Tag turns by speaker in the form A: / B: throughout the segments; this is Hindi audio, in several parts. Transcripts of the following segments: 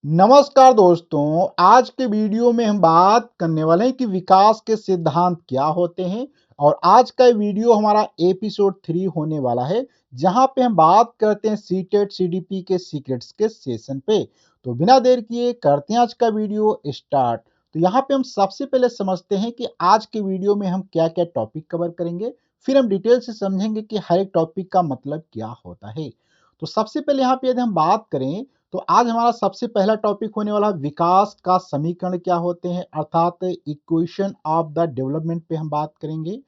A: नमस्कार दोस्तों, आज के वीडियो में हम बात करने वाले हैं कि विकास के सिद्धांत क्या होते हैं। और आज का वीडियो हमारा एपिसोड 3 होने वाला है, जहां पे हम बात करते हैं सीटेट सीडीपी के सीक्रेट्स के सेशन पे। तो बिना देर किए करते हैं आज का वीडियो स्टार्ट। तो यहाँ पे हम सबसे पहले समझते हैं कि आज के वीडियो में हम क्या क्या टॉपिक कवर करेंगे, फिर हम डिटेल से समझेंगे कि हर एक टॉपिक का मतलब क्या होता है। तो सबसे पहले यहाँ पे यदि हम बात करें, तो आज हमारा सबसे पहला टॉपिक होने वाला विकास का समीकरण क्या होते हैं, अर्थात इक्वेशन ऑफ द डेवलपमेंट पे हम बात करेंगे।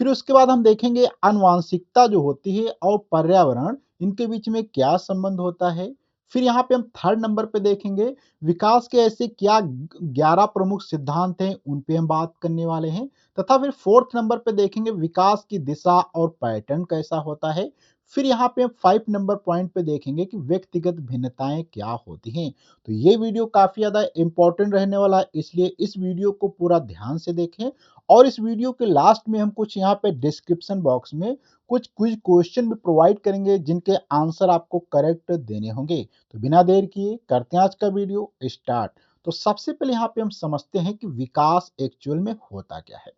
A: फिर उसके बाद हम देखेंगे आनुवांशिकता जो होती है और पर्यावरण, इनके बीच में क्या संबंध होता है। फिर यहाँ पे हम थर्ड नंबर पे देखेंगे विकास के ऐसे क्या 11 प्रमुख सिद्धांत हैं, उन पे हम बात करने वाले हैं। तथा फिर फोर्थ नंबर पे देखेंगे विकास की दिशा और पैटर्न कैसा होता है। फिर यहाँ पे 5 नंबर पॉइंट पे देखेंगे कि व्यक्तिगत भिन्नताएं क्या होती हैं। तो ये वीडियो काफी ज्यादा इंपॉर्टेंट रहने वाला है, इसलिए इस वीडियो को पूरा ध्यान से देखें। और इस वीडियो के लास्ट में हम कुछ यहाँ पे डिस्क्रिप्शन बॉक्स में कुछ क्विज क्वेश्चन भी प्रोवाइड करेंगे, जिनके आंसर आपको करेक्ट देने होंगे। तो बिना देर किए करते हैं आज का वीडियो स्टार्ट। तो सबसे पहले यहाँ पे हम समझते हैं कि विकास एक्चुअल में होता क्या है।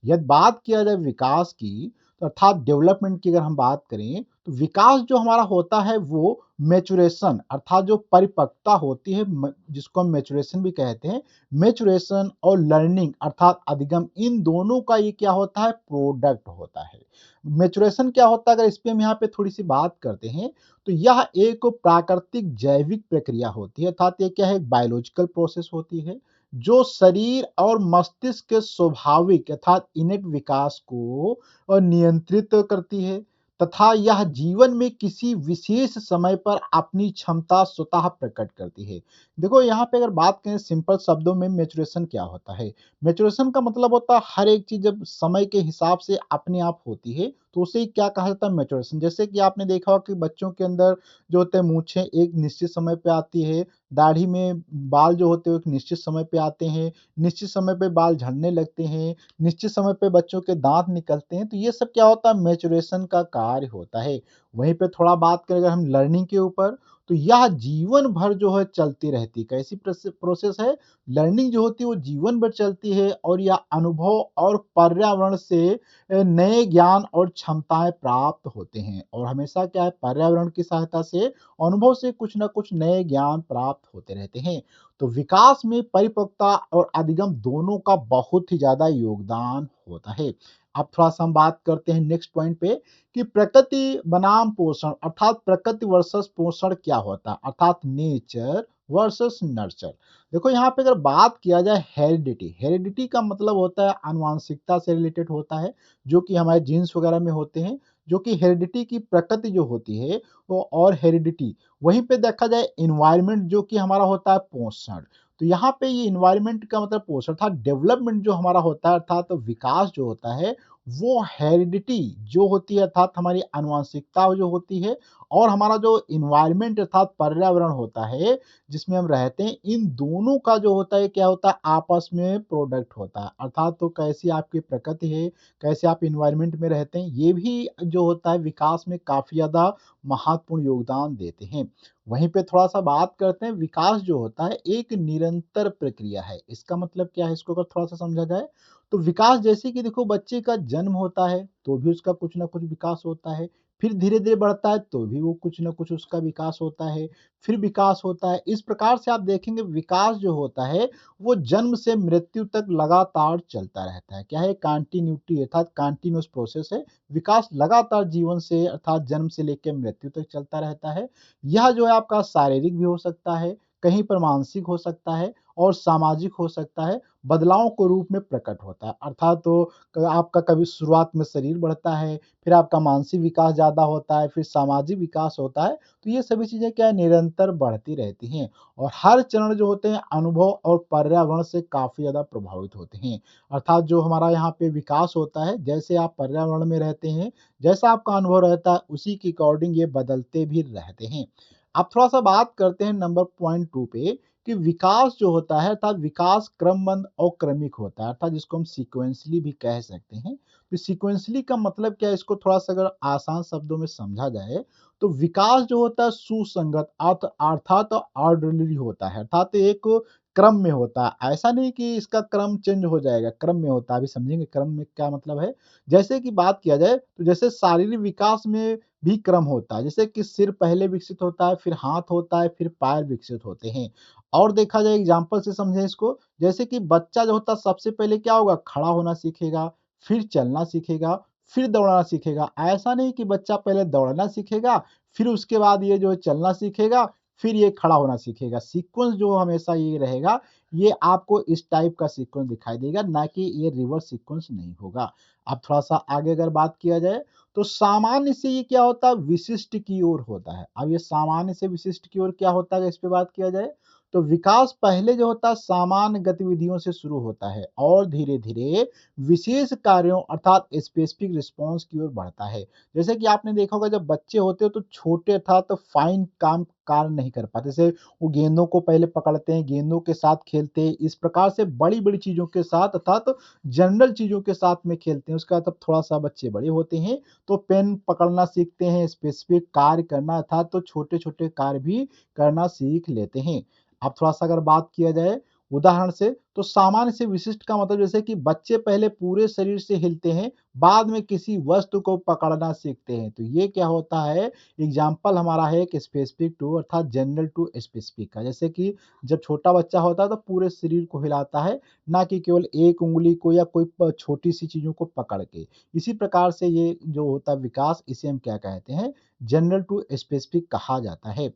A: यदि बात किया जाए विकास की, तो अर्थात डेवलपमेंट की अगर हम बात करें, तो विकास जो हमारा होता है वो मैच्योरेशन अर्थात जो परिपक्वता होती है, जिसको हम मैच्योरेशन भी कहते हैं। मैच्योरेशन और लर्निंग अर्थात अधिगम, इन दोनों का ये क्या होता है, प्रोडक्ट होता है। मैच्योरेशन क्या होता है, अगर इस पे हम यहाँ पे थोड़ी सी बात करते हैं, तो यह एक प्राकृतिक जैविक प्रक्रिया होती है, अर्थात ये क्या है, बायोलॉजिकल प्रोसेस होती है, जो शरीर और मस्तिष्क के स्वाभाविक अर्थात इनेट विकास को नियंत्रित करती है। तथा यह जीवन में किसी विशेष समय पर अपनी क्षमता स्वतः प्रकट करती है। देखो यहाँ पे अगर बात करें सिंपल शब्दों में, मैच्योरेशन क्या होता है। मैच्योरेशन का मतलब होता है हर एक चीज जब समय के हिसाब से अपने आप होती है, तो उसे क्या कहा जाता है, मैच्योरेशन। जैसे कि आपने देखा होगा कि बच्चों के अंदर जो होते हैं मूछें एक निश्चित समय पे आती है, दाढ़ी में बाल जो होते हैं एक निश्चित समय पे आते हैं, निश्चित समय पे बाल झड़ने लगते हैं, निश्चित समय पे बच्चों के दांत निकलते हैं। तो ये सब क्या होता है, मैच्योरेशन का कार्य होता है। वहीं पे थोड़ा बात करें अगर हम लर्निंग के ऊपर, तो यह जीवन भर जो है चलती रहती है। कैसी प्रोसेस है, लर्निंग जो होती है वो जीवन भर चलती है, और यह अनुभव और पर्यावरण से नए ज्ञान और क्षमताएं प्राप्त होते हैं। और हमेशा क्या है, पर्यावरण की सहायता से, अनुभव से कुछ ना कुछ नए ज्ञान प्राप्त होते रहते हैं। तो विकास में परिपक्वता और अधिगम दोनों का बहुत ही ज्यादा योगदान होता है। अब थोड़ा सा हम बात करते हैं नेक्स्ट पॉइंट पे, कि प्रकृति बनाम पोषण अर्थात प्रकृति वर्सेस पोषण क्या होता है, अर्थात नेचर वर्सेस नर्चर। देखो यहाँ पे अगर बात किया जाए हेरिडिटी, हेरिडिटी का मतलब होता है आनुवांशिकता से रिलेटेड होता है, जो कि हमारे जीन्स वगैरह में होते हैं। जो कि हेरिडिटी की प्रकृति जो होती है वो, और हेरिडिटी वहीं पे देखा जाए इन्वायरमेंट जो कि हमारा होता है पोषण। तो यहाँ पे ये इन्वायरमेंट का मतलब पोषण था, डेवलपमेंट जो हमारा होता है अर्थात तो विकास जो होता है, वो हेरिडिटी जो होती है अर्थात हमारी आनुवंशिकता जो होती है, और हमारा जो इन्वायरमेंट अर्थात पर्यावरण होता है जिसमें हम रहते हैं, इन दोनों का जो होता है क्या होता है, आपस में प्रोडक्ट होता है। अर्थात तो कैसी आपकी प्रकृति है, कैसे आप इन्वायरमेंट में रहते हैं, ये भी जो होता है विकास में काफी ज्यादा महत्वपूर्ण योगदान देते हैं। वहीं पे थोड़ा सा बात करते हैं, विकास जो होता है एक निरंतर प्रक्रिया है। इसका मतलब क्या है, इसको अगर थोड़ा सा समझा जाए, तो विकास जैसे कि देखो बच्चे का जन्म होता है तो भी उसका कुछ ना कुछ विकास होता है, फिर धीरे धीरे बढ़ता है तो भी वो कुछ ना कुछ उसका विकास होता है, फिर विकास होता है। इस प्रकार से आप देखेंगे विकास जो होता है वो जन्म से मृत्यु तक लगातार चलता रहता है। क्या है, कंटिन्यूटी अर्थात कंटिन्यूअस प्रोसेस है। विकास लगातार जीवन से अर्थात जन्म से लेकर मृत्यु तक चलता रहता है। यह जो है आपका शारीरिक भी हो सकता है, कहीं पर मानसिक हो सकता है, और सामाजिक हो सकता है। बदलाव के रूप में प्रकट होता है, अर्थात तो आपका कभी शुरुआत में शरीर बढ़ता है, फिर आपका मानसिक विकास ज्यादा होता है, फिर सामाजिक विकास होता है। तो ये सभी चीजें क्या है, निरंतर बढ़ती रहती हैं। और हर चरण जो होते हैं अनुभव और पर्यावरण से काफी ज्यादा प्रभावित होते हैं। अर्थात जो हमारा यहाँ पे विकास होता है, जैसे आप पर्यावरण में रहते हैं, जैसा आपका अनुभव रहता है, उसी के अकॉर्डिंग ये बदलते भी रहते हैं। अब थोड़ा सा बात करते हैं नंबर पॉइंट 2 पे, कि विकास जो होता है अर्थात विकास क्रमबद्ध और क्रमिक होता है, अर्थात जिसको हम सीक्वेंसली भी कह सकते हैं। तो सीक्वेंसली का मतलब क्या है, इसको थोड़ा सा अगर आसान शब्दों में समझा जाए, तो विकास जो होता है सुसंगत अर्थात ऑर्डरली होता है, अर्थात एक क्रम में होता है। ऐसा नहीं कि इसका क्रम चेंज हो जाएगा, क्रम में होता है। अभी समझेंगे क्रम में क्या मतलब है। जैसे कि बात किया जाए तो जैसे शारीरिक विकास में भी क्रम होता है, जैसे कि सिर पहले विकसित होता है, फिर हाथ होता है, फिर पैर विकसित होते हैं। और देखा जाए एग्जाम्पल से समझें इसको, जैसे कि बच्चा जो होता है सबसे पहले क्या होगा, खड़ा होना सीखेगा, फिर चलना सीखेगा, फिर दौड़ना सीखेगा। ऐसा नहीं कि बच्चा पहले दौड़ना सीखेगा, फिर उसके बाद ये जो है चलना सीखेगा, फिर ये खड़ा होना सीखेगा। सीक्वेंस जो हमेशा ये रहेगा, ये आपको इस टाइप का सीक्वेंस दिखाई देगा, ना कि ये रिवर्स सीक्वेंस नहीं होगा। अब थोड़ा-सा आगे अगर बात किया जाए, तो सामान्य से ये क्या होता है, विशिष्ट की ओर होता है। अब ये सामान्य से विशिष्ट की ओर क्या होता है, इस पे बात किया जाए, तो विकास पहले जो होता है सामान्य गतिविधियों से शुरू होता है और धीरे-धीरे विशेष कार्यों अर्थात स्पेसिफिक रिस्पॉन्स की ओर बढ़ता है। जैसे कि आपने देखा होगा जब बच्चे होते हैं तो छोटे अर्थात फाइन काम कार्य नहीं कर पाते। जैसे वो गेंदों को पहले पकड़ते हैं, गेंदों के साथ खेलते हैं, इस प्रकार से बड़ी-बड़ी चीज़ों के साथ अर्थात जनरल चीज़ों के साथ में खेलते हैं। उसके बाद तब थोड़ा-सा बच्चे बड़े होते हैं, तो पेन पकड़ना सीखते हैं, स्पेसिफिक कार्य करना अर्थात तो छोटे-छोटे कार्य भी करना सीख लेते हैं। अब थोड़ा-सा अगर बात किया जाए उदाहरण से, तो सामान्य से विशिष्ट का मतलब जैसे कि बच्चे पहले पूरे शरीर से हिलते हैं, बाद में किसी वस्तु को पकड़ना सीखते हैं। तो ये क्या होता है, एग्ज़ाम्पल हमारा है एक स्पेसिफिक टू अर्थात जनरल टू स्पेसिफिक का। जैसे कि जब छोटा बच्चा होता है तो पूरे शरीर को हिलाता है, ना कि केवल एक उँगली को या कोई छोटी-सी चीज़ों को पकड़ के। इसी प्रकार से ये जो होता है विकास, इसे हम क्या कहते हैं, जनरल टू स्पेसिफिक कहा जाता है।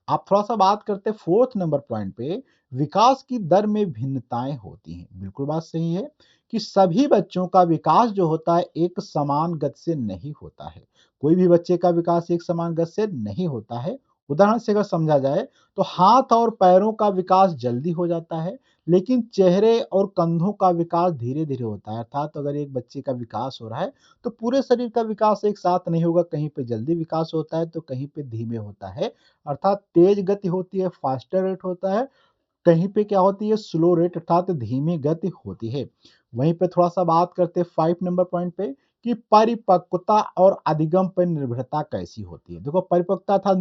A: आप थोड़ा-सा बात करते हैं 4th नंबर पॉइंट पे, विकास की दर में भिन्नताएँ होती हैं। बिल्कुल बात सही है कि सभी बच्चों का विकास जो होता है एक समान गति से नहीं होता है। कोई भी बच्चे का विकास एक समान गति से नहीं होता है। उदाहरण से अगर समझा जाए तो हाथ और पैरों का विकास जल्दी हो जाता है, लेकिन चेहरे और कंधों का विकास धीरे-धीरे होता है। अर्थात अगर एक बच्चे का विकास हो रहा है, तो पूरे शरीर का विकास एक साथ नहीं होगा, कहीं पे जल्दी विकास होता है, तो कहीं पे धीमे होता है। अर्थात तेज गति होती है, फास्टर रेट होता है, कहीं पे क्या होती है, स्लो रेट अर्थात धीमी गति होती है। वहीं पे थोड़ा-सा बात करते हैं 5 नंबर पॉइंट पे कि परिपक्वता और अधिगम पर निर्भरता कैसी होती है। देखो परिपक्वता था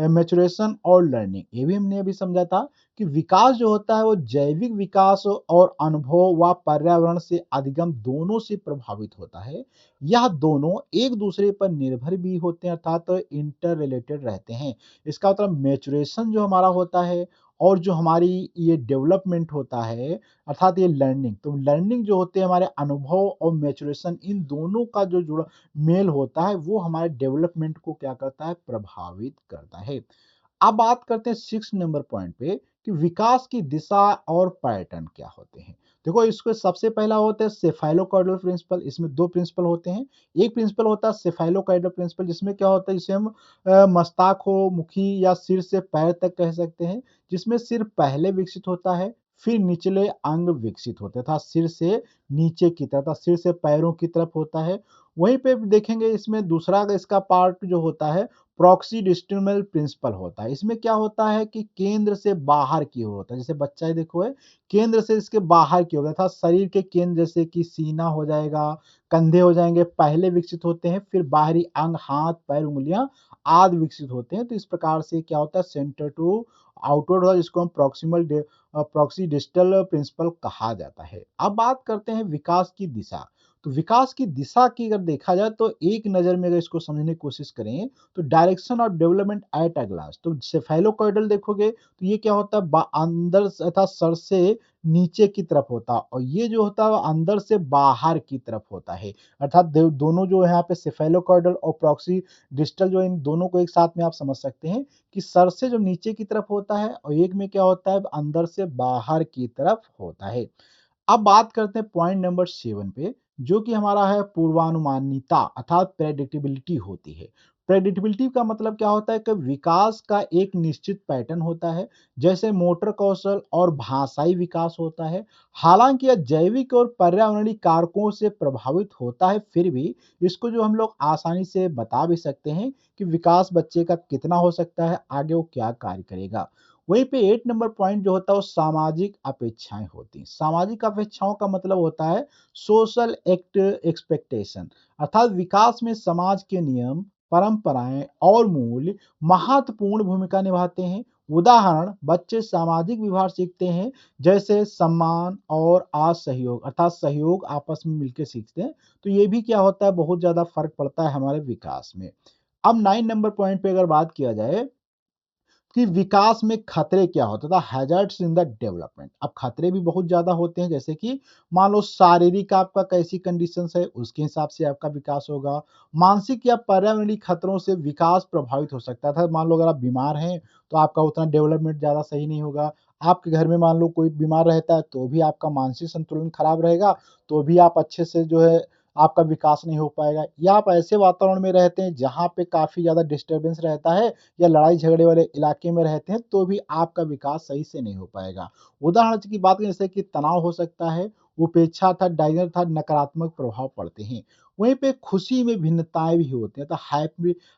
A: मैच्योरेशन और लर्निंग। ये भी हमने अभी समझा था कि विकास जो होता है वो जैविक विकास और अनुभव व पर्यावरण से अधिगम दोनों से प्रभावित होता है। यह दोनों एक दूसरे पर निर्भर भी होते हैं अर्थात इंटर रिलेटेड रहते हैं। इसका मतलब मैच्योरेशन जो हमारा होता है और जो हमारी ये डेवलपमेंट होता है अर्थात ये लर्निंग, तो लर्निंग जो होते हैं हमारे अनुभव और मैच्योरेशन, इन दोनों का जो जुड़ा मेल होता है वो हमारे डेवलपमेंट को क्या करता है, प्रभावित करता है। अब बात करते हैं 6 नंबर पॉइंट पे कि विकास की दिशा और पैटर्न क्या होते हैं। देखो इसको सबसे पहला होता है सेफाइलोकॉर्डल प्रिंसिपल। इसमें दो प्रिंसिपल होते हैं। एक प्रिंसिपल होता है सेफाइलोकॉर्डल प्रिंसिपल, जिसमें क्या होता है, जिसे हम मस्ताक हो, मुखी या सिर से पैर तक कह सकते हैं, जिसमें सिर पहले विकसित होता है, फिर निचले अंग विकसित होते हैं, अर्थात सिर से नीचे की तरफ, अर्थात सिर से पैरों की तरफ होता है। वहीं पे देखेंगे इसमें दूसरा इसका पार्ट जो होता है प्रॉक्सीडिस्टल प्रिंसिपल होता है। इसमें क्या होता है कि केंद्र से बाहर की ओर होता है। जैसे बच्चा देखो है, केंद्र से इसके बाहर की ओर अर्थात शरीर के केंद्र जैसे कि सीना हो जाएगा, कंधे हो जाएंगे, पहले विकसित होते हैं, फिर बाहरी अंग हाथ पैर उंगलियां आदि विकसित होते हैं। तो इस प्रकार से क्या होता है, सेंटर टू आउटवर्ड होता है, जिसको हम प्रॉक्सीडिस्टल प्रिंसिपल कहा जाता है। अब बात करते हैं विकास की दिशा। तो विकास की दिशा की अगर देखा जाए तो एक नज़र में अगर इसको समझने की कोशिश करें तो direction of development at a glance, तो सेफेलोकॉइडल देखोगे तो ये क्या होता है, अंदर अर्थात सर से नीचे की तरफ होता है, और ये जो होता है वो अंदर से बाहर की तरफ होता है। अर्थात दोनों जो है यहाँ पे सेफेलोकॉइडल और प्रॉक्सी डिस्टल जो इन दोनों को एक साथ में आप समझ सकते हैं कि सर से जो नीचे की तरफ होता है और एक में क्या होता है, अंदर से बाहर की तरफ होता है। अब बात करते हैं पॉइंट नंबर 7 पे, जो कि हमारा है पूर्वानुमानिता अर्थात प्रेडिक्टेबिलिटी होती है। प्रेडिक्टेबिलिटी का मतलब क्या होता है कि विकास का एक निश्चित पैटर्न होता है, जैसे मोटर कौशल और भाषाई विकास होता है। हालांकि यह जैविक और पर्यावरणीय कारकों से प्रभावित होता है, फिर भी इसको जो हम लोग आसानी से बता भी सकते हैं कि विकास बच्चे का कितना हो सकता है, आगे वो क्या कार्य करेगा। वहीं पे 8 नंबर पॉइंट जो होता है वो सामाजिक अपेक्षाएं होती हैं। सामाजिक अपेक्षाओं का मतलब होता है सोशल एक्ट एक्सपेक्टेशन, अर्थात विकास में समाज के नियम परंपराएं और मूल्य महत्वपूर्ण भूमिका निभाते हैं। उदाहरण, बच्चे सामाजिक व्यवहार सीखते हैं, जैसे सम्मान और असहयोग, अर्थात सहयोग आपस में मिलकर सीखते हैं। तो ये भी क्या होता है, बहुत ज़्यादा फ़र्क पड़ता है हमारे विकास में। अब 9 नंबर पॉइंट पे अगर बात किया जाए कि विकास में खतरे क्या होता था, हैजर्ड्स इन द डेवलपमेंट। अब खतरे भी बहुत ज़्यादा होते हैं, जैसे कि मान लो शारीरिक आपका कैसी कंडीशंस है, उसके हिसाब से आपका विकास होगा। मानसिक या पर्यावरणीय खतरों से विकास प्रभावित हो सकता था। मान लो अगर आप बीमार हैं, तो आपका उतना डेवलपमेंट ज़्यादा सही नहीं होगा। आपके घर में मान लो कोई बीमार रहता है, तो भी आपका मानसिक संतुलन खराब रहेगा, तो भी आप अच्छे से जो है आपका विकास नहीं हो पाएगा। या आप ऐसे वातावरण में रहते हैं, जहाँ पे काफ़ी ज़्यादा डिस्टर्बेंस रहता है या लड़ाई झगड़े वाले इलाके में रहते हैं, तो भी आपका विकास सही से नहीं हो पाएगा। उदाहरण की बात करें, जैसे कि तनाव हो सकता है, उपेक्षा था, डायरिया था, नकारात्मक प्रभाव पड़ते हैं। वहीं पे खुशी में भिन्नताएं भी होती हैं, तो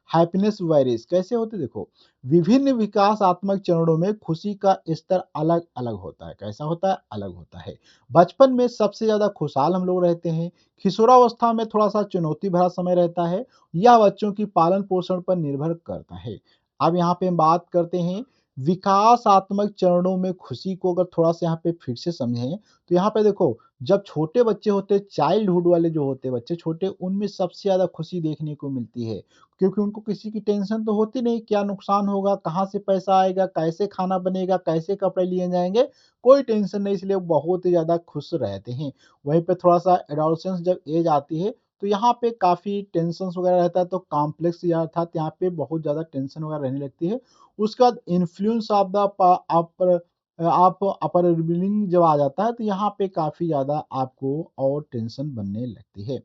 A: हैप्पीनेस वेरीज कैसे होते हैं? देखो, विभिन्न विकासात्मक चरणों में खुशी का स्तर अलग अलग होता है। कैसा होता है? अलग होता है। बचपन में सबसे ज्यादा खुशहाल हम लोग रहते हैं। किशोरावस्था में थोड़ा सा चुनौती भरा समय रहता है। यह बच्चों की पालन पोषण पर निर्भर करता है। अब यहाँ पे हम बात करते हैं विकासात्मक चरणों में खुशी को, अगर थोड़ा सा यहाँ पे फिर से समझें, तो यहाँ पे देखो, जब छोटे बच्चे होते हैं, चाइल्डहुड वाले जो होते हैं बच्चे छोटे, उनमें सबसे ज़्यादा खुशी देखने को मिलती है, क्योंकि उनको किसी की टेंशन तो होती नहीं, क्या नुकसान होगा, कहाँ से पैसा आएगा, कैसे खाना बनेगा, कैसे कपड़े लिए जाएँगे, कोई टेंशन नहीं, इसलिए वो बहुत ही ज़्यादा खुश रहते हैं। वहीं पे थोड़ा-सा एडोलेसेंस जब एज आती है, तो यहाँ पे काफ़ी टेंशन्स वगैरह रहता है, तो कॉम्प्लेक्स या अर्थात यहाँ पे बहुत ज़्यादा टेंशन वगैरह रहने लगती है। उसके बाद इन्फ्लुएंस ऑफ द प आप अपर रिवीलिंग जब आ जाता है, तो यहाँ पे काफ़ी ज़्यादा आपको और टेंशन बनने लगती है।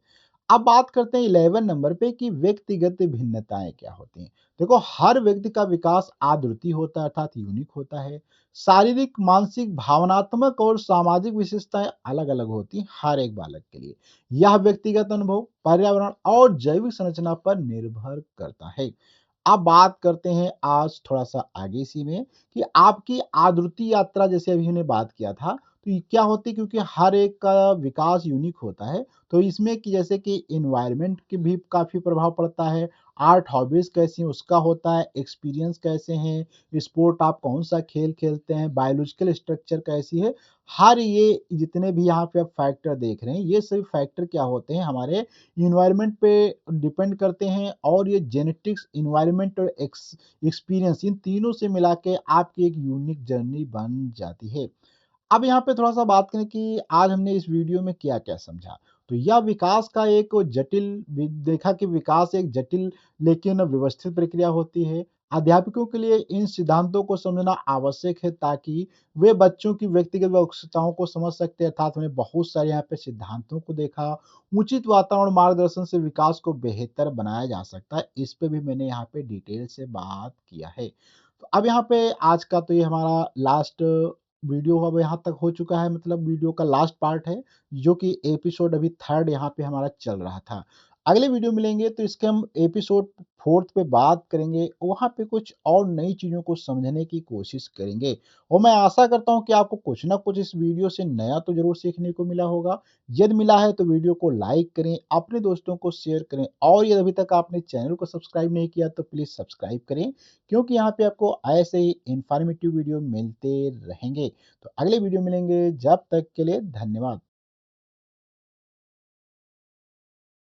A: अब बात करते हैं 11 नंबर पे कि व्यक्तिगत भिन्नताएँ क्या होती हैं। देखो, हर व्यक्ति का विकास अद्वितीय होता है, अर्थात यूनिक होता है। शारीरिक, मानसिक, भावनात्मक और सामाजिक विशेषताएँ अलग-अलग होती हैं हर एक बालक के लिए। यह व्यक्तिगत अनुभव, पर्यावरण और जैविक संरचना पर निर्भर करता है। अब बात करते हैं आज थोड़ा-सा आगे इसी में कि आपकी आद्रुति यात्रा, जैसे अभी हमने बात किया था, तो ये क्या होती है, क्योंकि हर एक का विकास यूनिक होता है, तो इसमें कि जैसे कि एनवायरनमेंट की भी काफ़ी प्रभाव पड़ता है, आर्ट हॉबीज़ कैसी हैं उसका होता है, एक्सपीरियंस कैसे हैं, स्पोर्ट आप कौन-सा खेल खेलते हैं, बायोलॉजिकल स्ट्रक्चर कैसी है, हर ये जितने भी यहाँ पे आप फैक्टर देख रहे हैं, ये सभी फैक्टर क्या होते हैं, हमारे एनवायरनमेंट पे डिपेंड करते हैं, और ये जेनेटिक्स, एनवायरनमेंट और एक्सपीरियंस, इन तीनों से मिला के आपकी एक यूनिक जर्नी बन जाती है। अब यहाँ पे थोड़ा-सा बात करें कि आज हमने इस वीडियो में क्या-क्या समझा। तो यह विकास का एक जटिल वि देखा कि विकास एक जटिल लेकिन व्यवस्थित प्रक्रिया होती है। अध्यापकों के लिए इन सिद्धांतों को समझना आवश्यक है, ताकि वे बच्चों की व्यक्तिगत आवश्यकताओं को समझ सकते हैं, अर्थात हमने बहुत सारे यहाँ पे सिद्धांतों को देखा। उचित वातावरण मार्गदर्शन से विकास को बेहतर बनाया जा सकता है। इस पे भी मैंने यहाँ पे डिटेल से बात किया है। तो अब यहाँ पे आज का तो ये हमारा लास्ट वीडियो अब यहाँ तक हो चुका है, मतलब वीडियो का लास्ट पार्ट है, जो कि एपिसोड अभी 3rd यहाँ पे हमारा चल रहा था। अगले वीडियो मिलेंगे तो इसके हम एपिसोड 4th पे बात करेंगे, वहाँ पे कुछ और नई चीज़ों को समझने की कोशिश करेंगे, और मैं आशा करता हूँ कि आपको कुछ ना कुछ इस वीडियो से नया तो ज़रूर सीखने को मिला होगा। यदि मिला है तो वीडियो को लाइक करें, अपने दोस्तों को शेयर करें, और यदि अभी तक आपने चैनल को सब्सक्राइब नहीं किया तो प्लीज़ सब्सक्राइब करें, क्योंकि यहाँ पे आपको ऐसे ही इन्फॉर्मेटिव वीडियो मिलते रहेंगे। तो अगले वीडियो मिलेंगे, जब तक के लिए धन्यवाद।